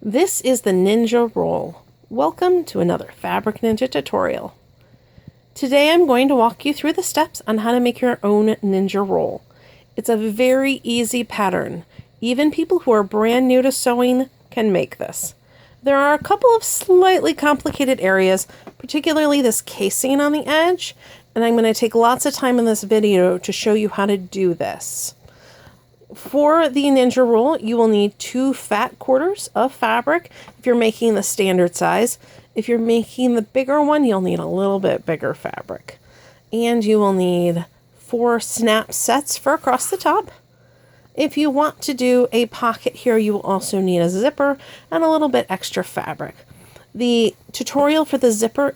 This is the Ninja Roll. Welcome to another Fabric Ninja tutorial. Today I'm going to walk you through the steps on how to make your own Ninja Roll. It's a very easy pattern. Even people who are brand new to sewing can make this. There are a couple of slightly complicated areas, particularly this casing on the edge, and I'm going to take lots of time in this video to show you how to do this. For the Ninja Roll, you will need 2 fat quarters of fabric if you're making the standard size. If you're making the bigger one, you'll need a little bit bigger fabric. And you will need 4 snap sets for across the top. If you want to do a pocket here, you will also need a zipper and a little bit extra fabric. The tutorial for the zipper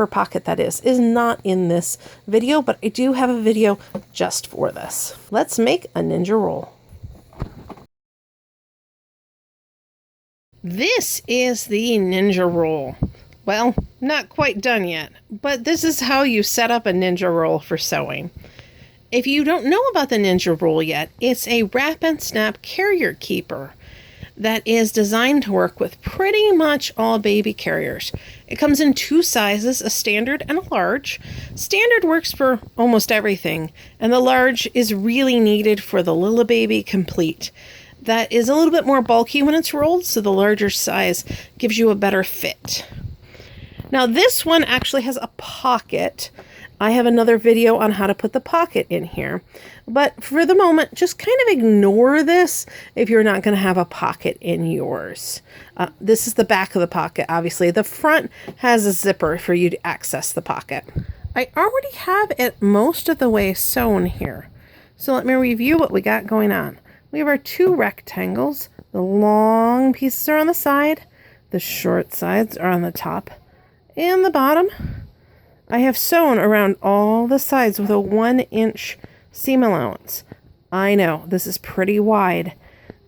pocket is not in this video, but I do have a video just for this. Let's make a Ninja Roll. This is the Ninja Roll. Well, not quite done yet, but this is how you set up a Ninja Roll for sewing. If you don't know about the Ninja Roll yet, it's a wrap and snap carrier keeper that is designed to work with pretty much all baby carriers. It comes in 2 sizes, a standard and a large. Standard works for almost everything, and the large is really needed for the Lillebaby Complete. That is a little bit more bulky when it's rolled, so the larger size gives you a better fit. Now this one actually has a pocket. I have another video on how to put the pocket in here. But for the moment, just kind of ignore this if you're not going to have a pocket in yours. This is the back of the pocket, obviously. The front has a zipper for you to access the pocket. I already have it most of the way sewn here. So let me review what we got going on. We have our 2 rectangles. The long pieces are on the side. The short sides are on the top and the bottom. I have sewn around all the sides with a 1-inch seam allowance. I know this is pretty wide,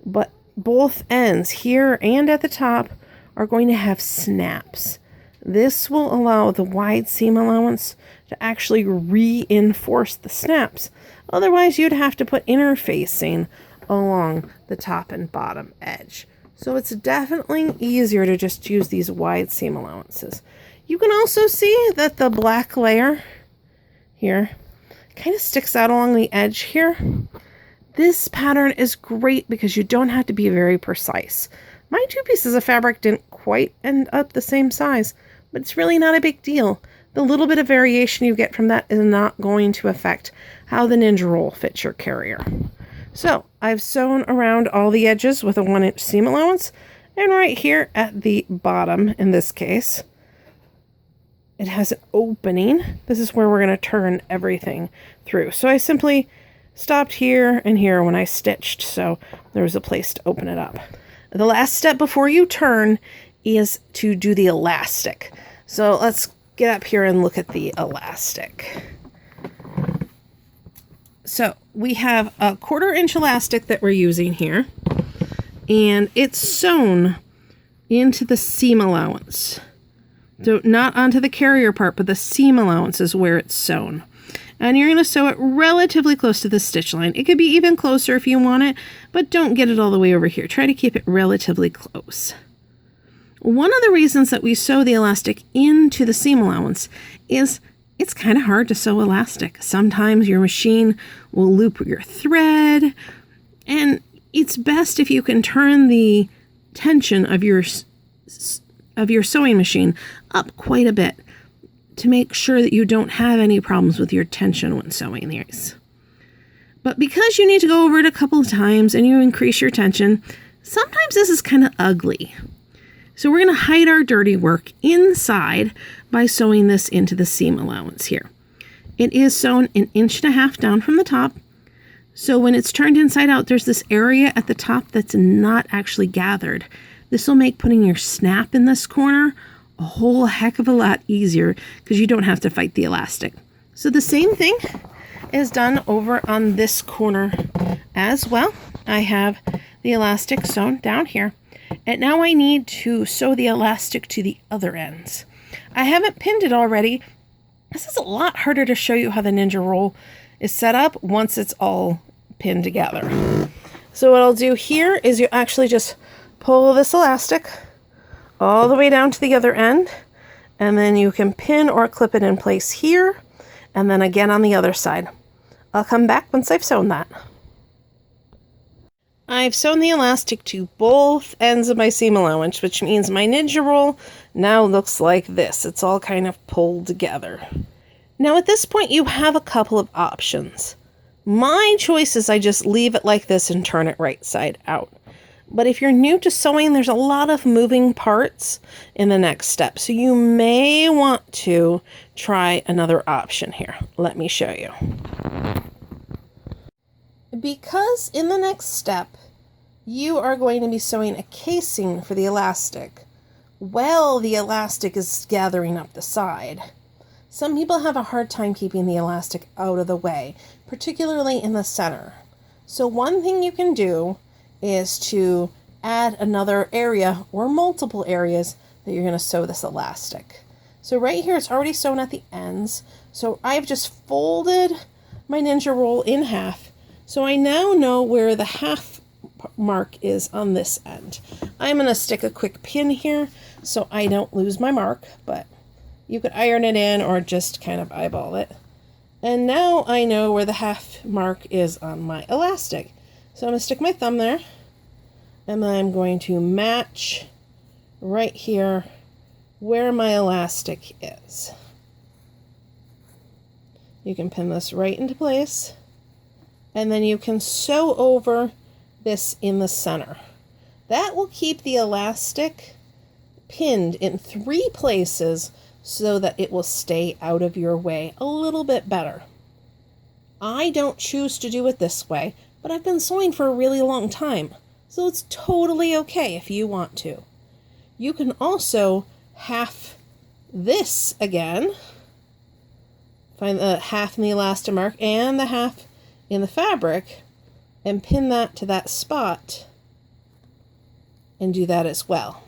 but both ends here and at the top are going to have snaps. This will allow the wide seam allowance to actually reinforce the snaps. Otherwise, you'd have to put interfacing along the top and bottom edge. So it's definitely easier to just use these wide seam allowances. You can also see that the black layer here kind of sticks out along the edge here. This pattern is great because you don't have to be very precise. My 2 pieces of fabric didn't quite end up the same size, but it's really not a big deal. The little bit of variation you get from that is not going to affect how the Ninja Roll fits your carrier. So I've sewn around all the edges with a 1-inch seam allowance, and right here at the bottom, in this case, it has an opening. This is where we're going to turn everything through. So I simply stopped here and here when I stitched, so there was a place to open it up. The last step before you turn is to do the elastic. So let's get up here and look at the elastic. So we have a 1/4-inch elastic that we're using here, and it's sewn into the seam allowance. So not onto the carrier part, but the seam allowance is where it's sewn. And you're going to sew it relatively close to the stitch line. It could be even closer if you want it, but don't get it all the way over here. Try to keep it relatively close. One of the reasons that we sew the elastic into the seam allowance is it's kind of hard to sew elastic. Sometimes your machine will loop your thread, and it's best if you can turn the tension of your sewing machine up quite a bit to make sure that you don't have any problems with your tension when sewing these. But because you need to go over it a couple of times and you increase your tension, sometimes this is kind of ugly. So we're going to hide our dirty work inside by sewing this into the seam allowance here. It is sewn 1.5 inches down from the top. So when it's turned inside out, there's this area at the top that's not actually gathered. This will make putting your snap in this corner a whole heck of a lot easier because you don't have to fight the elastic. So the same thing is done over on this corner as well. I have the elastic sewn down here, and now I need to sew the elastic to the other ends. I haven't pinned it already. This is a lot harder to show you how the Ninja Roll is set up once it's all pinned together. So what I'll do here is you actually just pull this elastic all the way down to the other end, and then you can pin or clip it in place here, and then again on the other side. I'll come back once I've sewn that. I've sewn the elastic to both ends of my seam allowance, which means my ninja roll now looks like this. It's all kind of pulled together. Now at this point you have a couple of options. My choice is I just leave it like this and turn it right side out. But if you're new to sewing, there's a lot of moving parts in the next step. So you may want to try another option here. Let me show you. Because in the next step, you are going to be sewing a casing for the elastic while the elastic is gathering up the side. Some people have a hard time keeping the elastic out of the way, particularly in the center. So one thing you can do is to add another area or multiple areas that you're going to sew this elastic. So right here, it's already sewn at the ends. So I've just folded my ninja roll in half. So I now know where the half mark is on this end. I'm going to stick a quick pin here so I don't lose my mark, but you could iron it in or just kind of eyeball it. And now I know where the half mark is on my elastic. So I'm going to stick my thumb there, and then I'm going to match right here where my elastic is. You can pin this right into place, and then you can sew over this in the center. That will keep the elastic pinned in 3 places so that it will stay out of your way a little bit better. I don't choose to do it this way, but I've been sewing for a really long time, so it's totally okay if you want to. You can also half this again, find the half in the elastomer and the half in the fabric, and pin that to that spot and do that as well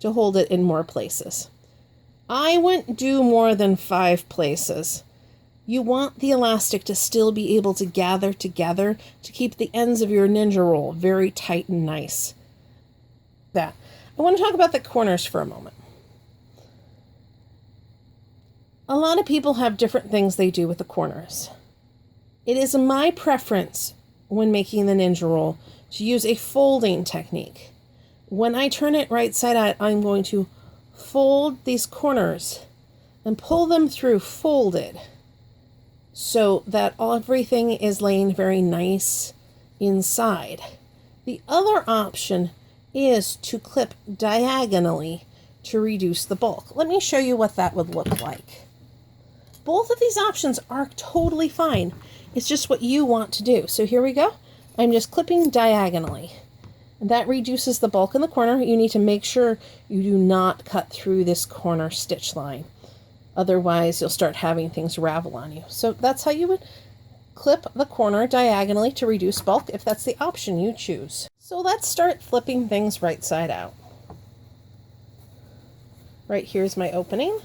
to hold it in more places. I wouldn't do more than 5 places. You want the elastic to still be able to gather together to keep the ends of your ninja roll very tight and nice. I want to talk about the corners for a moment. A lot of people have different things they do with the corners. It is my preference when making the ninja roll to use a folding technique. When I turn it right side out, I'm going to fold these corners and pull them through folded so that everything is laying very nice inside. The other option is to clip diagonally to reduce the bulk. Let me show you what that would look like. Both of these options are totally fine. It's just what you want to do. So here we go. I'm just clipping diagonally. And that reduces the bulk in the corner. You need to make sure you do not cut through this corner stitch line. Otherwise, you'll start having things ravel on you. So that's how you would clip the corner diagonally to reduce bulk if that's the option you choose. So let's start flipping things right side out. Right here's my opening.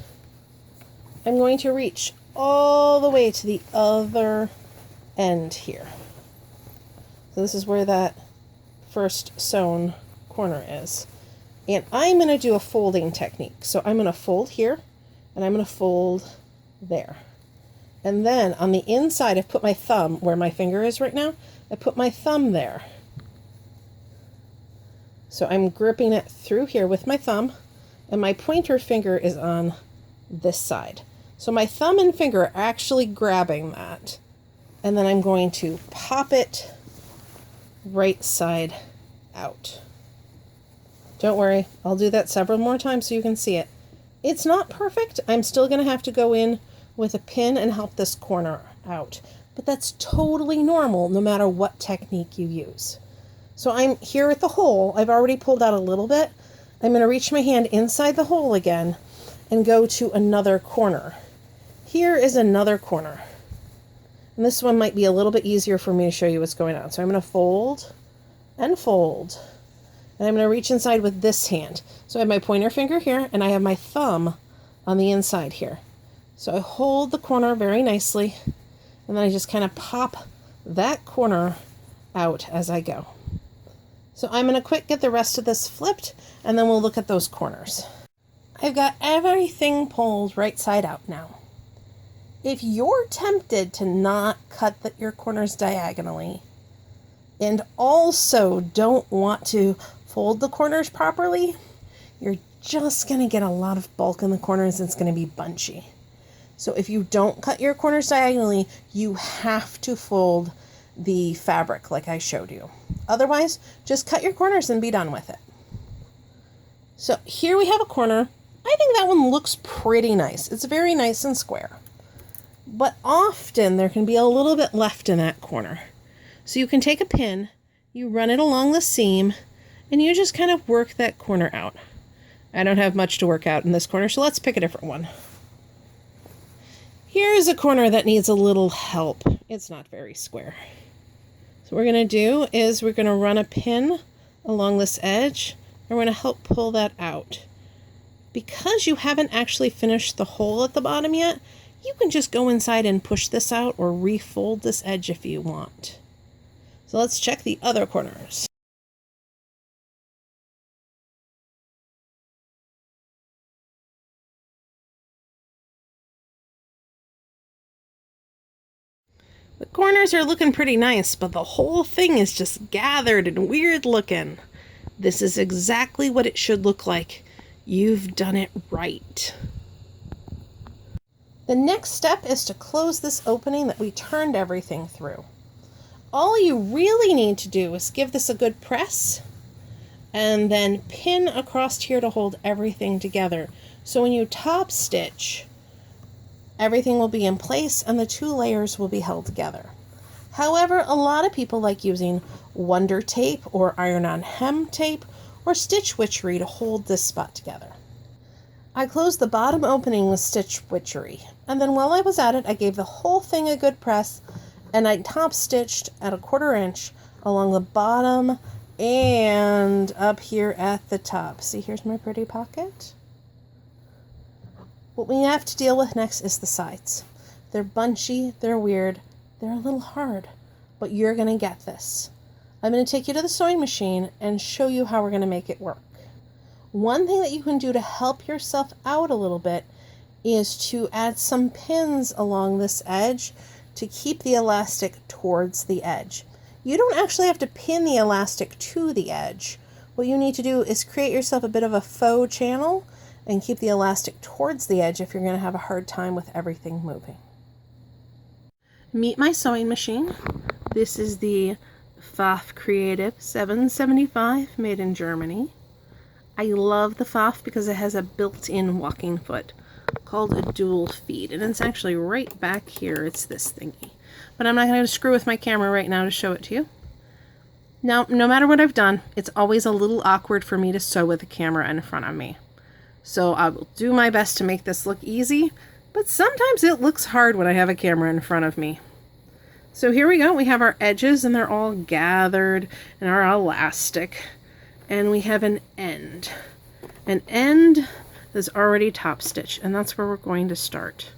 I'm going to reach all the way to the other end here. So this is where that first sewn corner is. And I'm going to do a folding technique. So I'm going to fold here, and I'm going to fold there. And then on the inside, I've put my thumb where my finger is right now. I put my thumb there. So I'm gripping it through here with my thumb, and my pointer finger is on this side. So my thumb and finger are actually grabbing that. And then I'm going to pop it right side out. Don't worry, I'll do that several more times so you can see it. It's not perfect. I'm still going to have to go in with a pin and help this corner out. But that's totally normal no matter what technique you use. So I'm here at the hole. I've already pulled out a little bit. I'm going to reach my hand inside the hole again and go to another corner. Here is another corner. And this one might be a little bit easier for me to show you what's going on. So I'm going to fold and fold. And I'm going to reach inside with this hand. So I have my pointer finger here, and I have my thumb on the inside here. So I hold the corner very nicely, and then I just kind of pop that corner out as I go. So I'm going to quick get the rest of this flipped, and then we'll look at those corners. I've got everything pulled right side out now. If you're tempted to not cut your corners diagonally, and also don't want to fold the corners properly, you're just going to get a lot of bulk in the corners and it's going to be bunchy. So if you don't cut your corners diagonally, you have to fold the fabric like I showed you. Otherwise, just cut your corners and be done with it. So here we have a corner. I think that one looks pretty nice. It's very nice and square. But often there can be a little bit left in that corner. So you can take a pin, you run it along the seam, and you just kind of work that corner out. I don't have much to work out in this corner, so let's pick a different one. Here's a corner that needs a little help. It's not very square. So what we're going to do is we're going to run a pin along this edge, and we're going to help pull that out. Because you haven't actually finished the hole at the bottom yet, you can just go inside and push this out or refold this edge if you want. So let's check the other corners. The corners are looking pretty nice, but the whole thing is just gathered and weird looking. This is exactly what it should look like. You've done it right. The next step is to close this opening that we turned everything through. All you really need to do is give this a good press and then pin across here to hold everything together. So when you top stitch, everything will be in place and the two layers will be held together. However, a lot of people like using Wonder Tape or iron-on hem tape or stitch witchery to hold this spot together. I closed the bottom opening with stitch witchery, and then while I was at it, I gave the whole thing a good press, and I top stitched at 1/4 inch along the bottom and up here at the top. See, here's my pretty pocket. What we have to deal with next is the sides. They're bunchy, they're weird, they're a little hard, but you're going to get this. I'm going to take you to the sewing machine and show you how we're going to make it work. One thing that you can do to help yourself out a little bit is to add some pins along this edge to keep the elastic towards the edge. You don't actually have to pin the elastic to the edge. What you need to do is create yourself a bit of a faux channel and keep the elastic towards the edge if you're going to have a hard time with everything moving. Meet my sewing machine. This is the faux Creative 775 made in Germany. I love the faux because it has a built-in walking foot called a dual feet, and it's actually right back here. It's this thingy. But I'm not going to screw with my camera right now to show it to you. Now, no matter what I've done, it's always a little awkward for me to sew with the camera in front of me. So I will do my best to make this look easy, but sometimes it looks hard when I have a camera in front of me. So here we go. We have our edges and they're all gathered and our elastic. And we have an end. An end is already top stitched, and that's where we're going to start.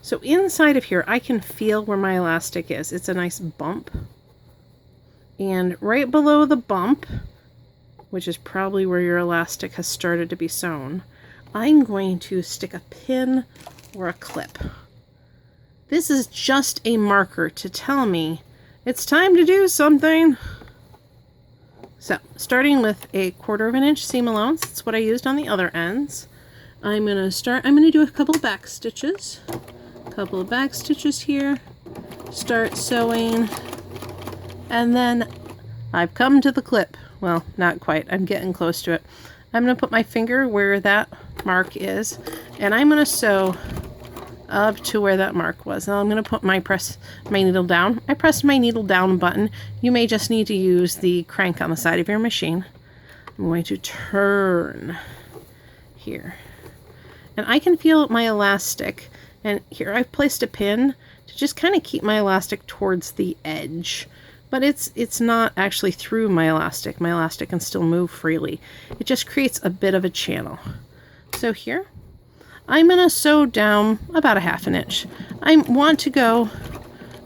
So inside of here, I can feel where my elastic is. It's a nice bump. And right below the bump, which is probably where your elastic has started to be sewn, I'm going to stick a pin or a clip. This is just a marker to tell me it's time to do something. So, starting with a 1/4 inch seam allowance, that's what I used on the other ends. I'm going to do a couple of back stitches. A couple of back stitches here. Start sewing. And then I've come to the clip. Well, not quite. I'm getting close to it. I'm going to put my finger where that mark is, and I'm going to sew up to where that mark was. Now I'm going to put press my needle down. I pressed my needle down button. You may just need to use the crank on the side of your machine. I'm going to turn here. And I can feel my elastic. And here I've placed a pin to just kind of keep my elastic towards the edge. But it's not actually through my elastic. My elastic can still move freely. It just creates a bit of a channel. So here, I'm going to sew down about 1/2 inch. I want to go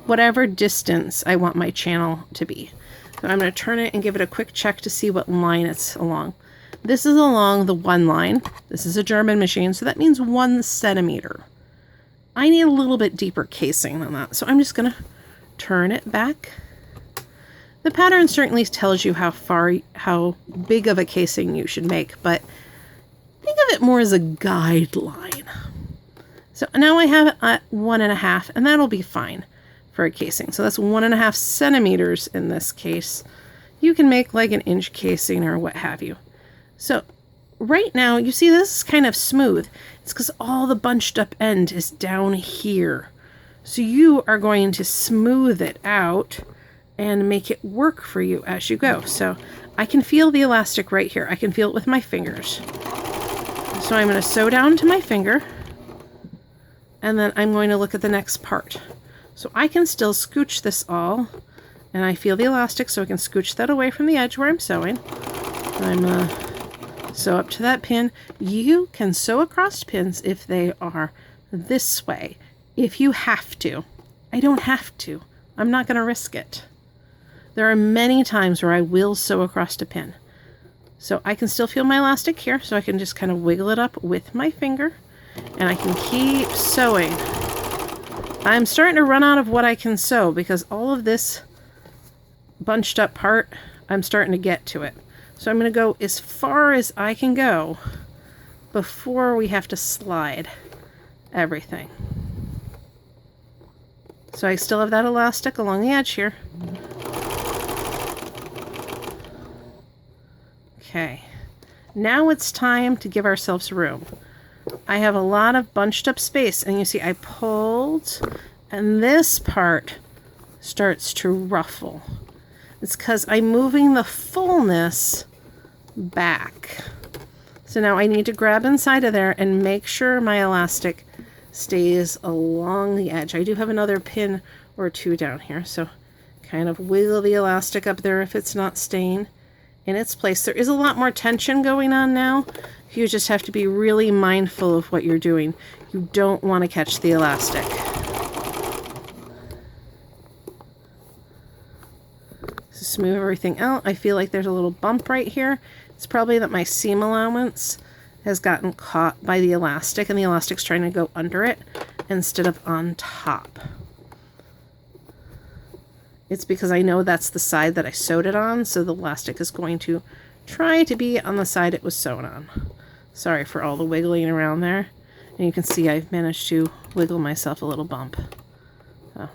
whatever distance I want my channel to be. So I'm going to turn it and give it a quick check to see what line it's along. This is along the 1 line. This is a German machine, so that means 1 centimeter. I need a little bit deeper casing than that, so I'm just going to turn it back. The pattern certainly tells you how big of a casing you should make, but think of it more as a guideline. So now I have it at 1.5, and that'll be fine for a casing. So that's 1.5 centimeters in this case. You can make like an inch casing or what have you. So right now, you see this is kind of smooth. It's because all the bunched up end is down here. So you are going to smooth it out and make it work for you as you go. So I can feel the elastic right here. I can feel it with my fingers. So I'm going to sew down to my finger, and then I'm going to look at the next part. So I can still scooch this all, and I feel the elastic, so I can scooch that away from the edge where I'm sewing. I'm sew up to that pin. You can sew across pins if they are this way, if you have to. I don't have to. I'm not going to risk it. There are many times where I will sew across a pin. So I can still feel my elastic here, so I can just kind of wiggle it up with my finger, and I can keep sewing. I'm starting to run out of what I can sew because all of this bunched up part, I'm starting to get to it. So I'm going to go as far as I can go before we have to slide everything. So I still have that elastic along the edge here. Okay, now it's time to give ourselves room. I have a lot of bunched up space, and you see I pulled, and this part starts to ruffle. It's because I'm moving the fullness back. So now I need to grab inside of there and make sure my elastic stays along the edge. I do have another pin or 2 down here, so kind of wiggle the elastic up there if it's not staying in its place. There is a lot more tension going on now. You just have to be really mindful of what you're doing. You don't want to catch the elastic. So smooth everything out. I feel like there's a little bump right here. It's probably that my seam allowance has gotten caught by the elastic, and the elastic's trying to go under it instead of on top. It's because I know that's the side that I sewed it on, so the elastic is going to try to be on the side it was sewn on. Sorry for all the wiggling around there. And you can see I've managed to wiggle myself a little bump. So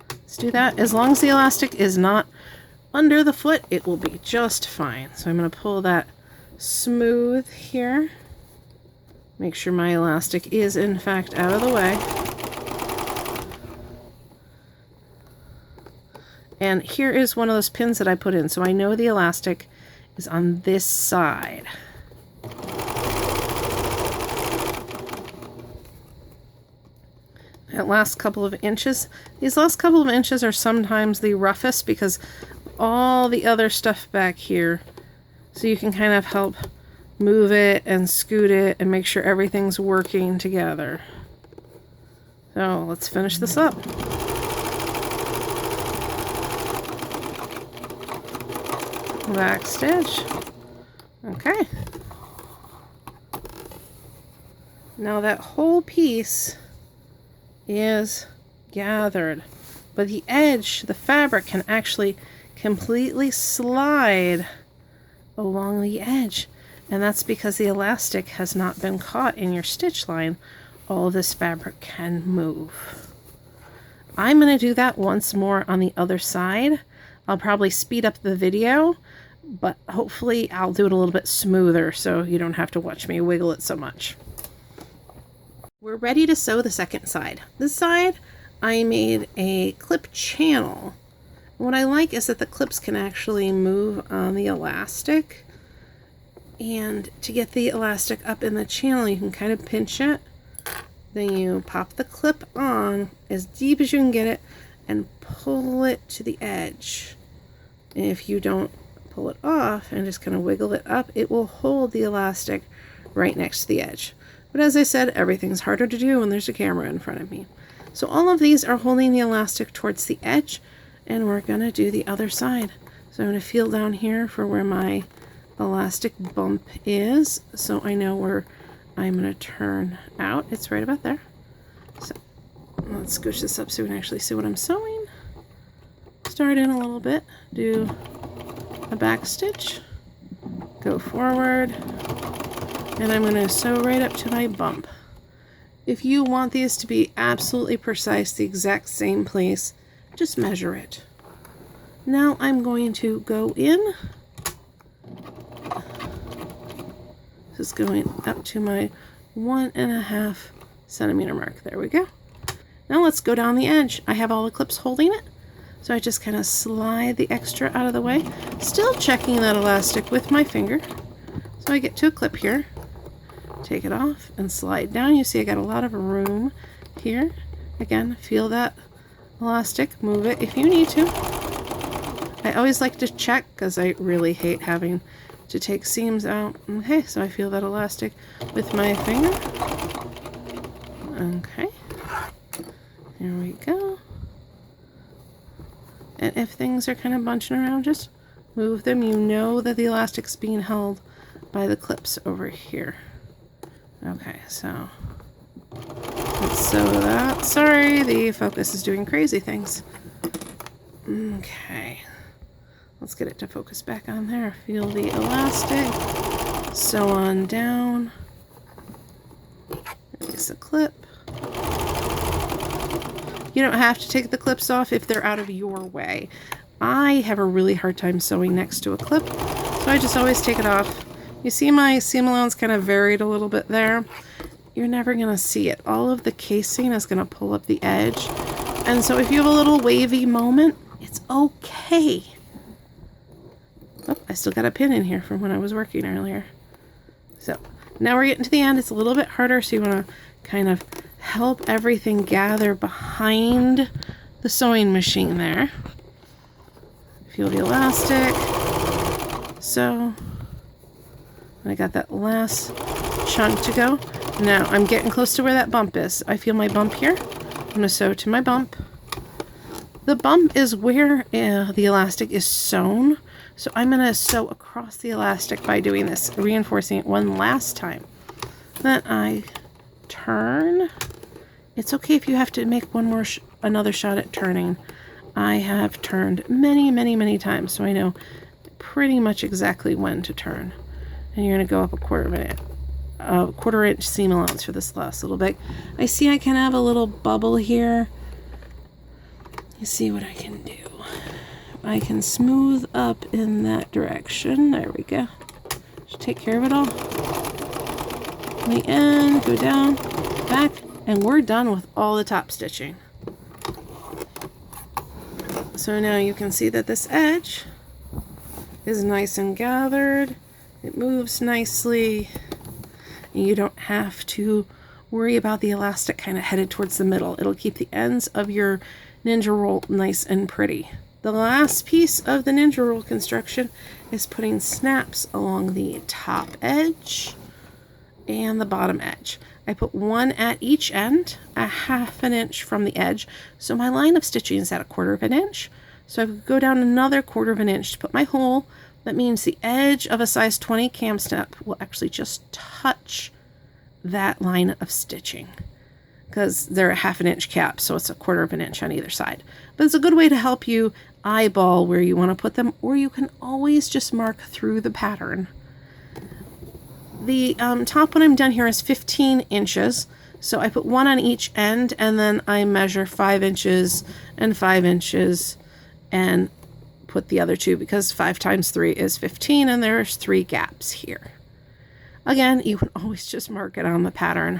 let's do that. As long as the elastic is not under the foot, it will be just fine. So I'm going to pull that smooth here. Make sure my elastic is in fact out of the way. And here is one of those pins that I put in, so I know the elastic is on this side. That last couple of inches, these last couple of inches are sometimes the roughest because all the other stuff back here, so you can kind of help move it and scoot it and make sure everything's working together. So let's finish this up. Back stitch. Okay. Now that whole piece is gathered, but the edge, the fabric, can actually completely slide along the edge, and that's because the elastic has not been caught in your stitch line. All of this fabric can move. I'm going to do that once more on the other side. I'll probably speed up the video, but hopefully I'll do it a little bit smoother so you don't have to watch me wiggle it so much. We're ready to sew the second side. This side, I made a clip channel. What I like is that the clips can actually move on the elastic. And to get the elastic up in the channel, you can kind of pinch it. Then you pop the clip on as deep as you can get it and pull it to the edge. If you don't pull it off and just kind of wiggle it up, it will hold the elastic right next to the edge. But as I said, everything's harder to do when there's a camera in front of me. So all of these are holding the elastic towards the edge, and we're going to do the other side. So I'm going to feel down here for where my elastic bump is, so I know where I'm going to turn out. It's right about there. So let's squish this up so we can actually see what I'm sewing. Start in a little bit, do a back stitch, go forward, and I'm going to sew right up to my bump. If you want these to be absolutely precise, the exact same place, just measure it. Now I'm going to go in, just going up to my 1.5 centimeter mark. There we go. Now let's go down the edge. I have all the clips holding it, so I just kind of slide the extra out of the way, still checking that elastic with my finger. So I get to a clip here, take it off and slide down. You see I got a lot of room here. Again, feel that elastic, move it if you need to. I always like to check because I really hate having to take seams out. Okay, so I feel that elastic with my finger. Okay, here we go. And if things are kind of bunching around, just move them. You know that the elastic's being held by the clips over here. Okay, so let's sew that. Sorry, the focus is doing crazy things. Okay, let's get it to focus back on there. Feel the elastic, sew on down, release the clip. You don't have to take the clips off if they're out of your way. I have a really hard time sewing next to a clip, so I just always take it off. You see my seam allowance kind of varied a little bit there. You're never going to see it. All of the casing is going to pull up the edge. And so if you have a little wavy moment, it's okay. Oh, I still got a pin in here from when I was working earlier. So now we're getting to the end. It's a little bit harder, so you want to kind of help everything gather behind the sewing machine there. Feel the elastic. So I got that last chunk to go. Now I'm getting close to where that bump is. I feel my bump here. I'm going to sew to my bump. The bump is where the elastic is sewn. So I'm going to sew across the elastic by doing this, reinforcing it one last time. Then I turn. It's okay if you have to make one more another shot at turning. I have turned many, many, many times, so I know pretty much exactly when to turn. And you're going to go up a quarter inch seam allowance for this last little bit. I see I can have a little bubble here. You see what I can do. I can smooth up in that direction. There we go. Just take care of it all. The end, go down, back, and we're done with all the top stitching. So now you can see that this edge is nice and gathered. It moves nicely. And you don't have to worry about the elastic kind of headed towards the middle. It'll keep the ends of your ninja roll nice and pretty. The last piece of the ninja roll construction is putting snaps along the top edge and the bottom edge. I put one at each end, a 1/2 inch from the edge. So my line of stitching is at 1/4 inch. So I would go down another 1/4 inch to put my hole. That means the edge of a size 20 cam snap will actually just touch that line of stitching, because they're a 1/2 inch cap, so it's a 1/4 inch on either side. But it's a good way to help you eyeball where you want to put them, or you can always just mark through the pattern. The top one I'm done here is 15 inches, so I put one on each end, and then I measure 5 inches and 5 inches and put the other two, because 5 times 3 is 15, and there's 3 gaps here. Again, you can always just mark it on the pattern.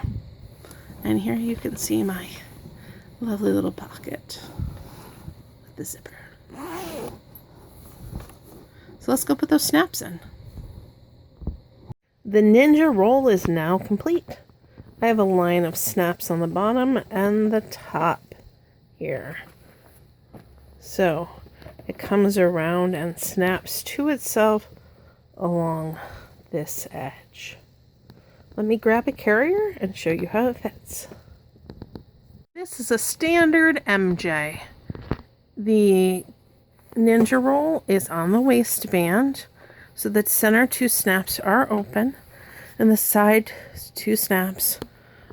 And here you can see my lovely little pocket with the zipper. So let's go put those snaps in. The ninja roll is now complete. I have a line of snaps on the bottom and the top here. So it comes around and snaps to itself along this edge. Let me grab a carrier and show you how it fits. This is a standard MJ. The ninja roll is on the waistband, so the center 2 snaps are open and the side 2 snaps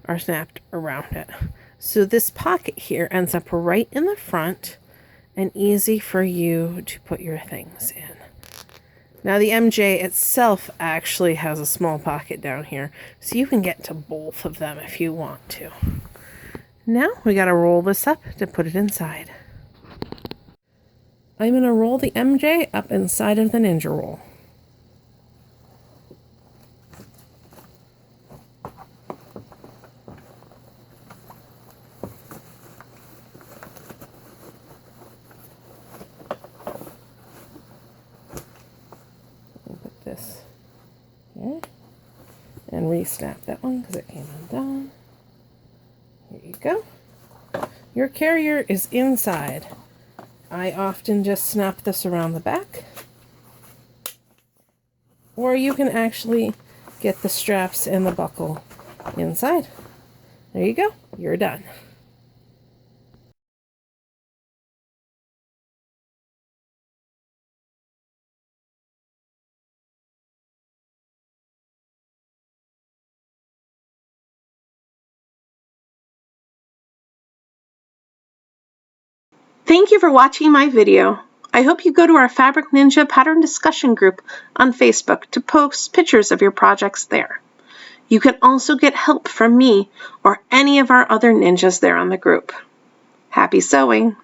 are snapped around it. So this pocket here ends up right in the front and easy for you to put your things in. Now the MJ itself actually has a small pocket down here, so you can get to both of them if you want to. Now we gotta roll this up to put it inside. I'm gonna roll the MJ up inside of the ninja roll. Put this here and re-snap that one because it came undone. Here you go. Your carrier is inside. I often just snap this around the back, or you can actually get the straps and the buckle inside. There you go. You're done. Thank you for watching my video. I hope you go to our Fabric Ninja Pattern Discussion group on Facebook to post pictures of your projects there. You can also get help from me or any of our other ninjas there on the group. Happy sewing!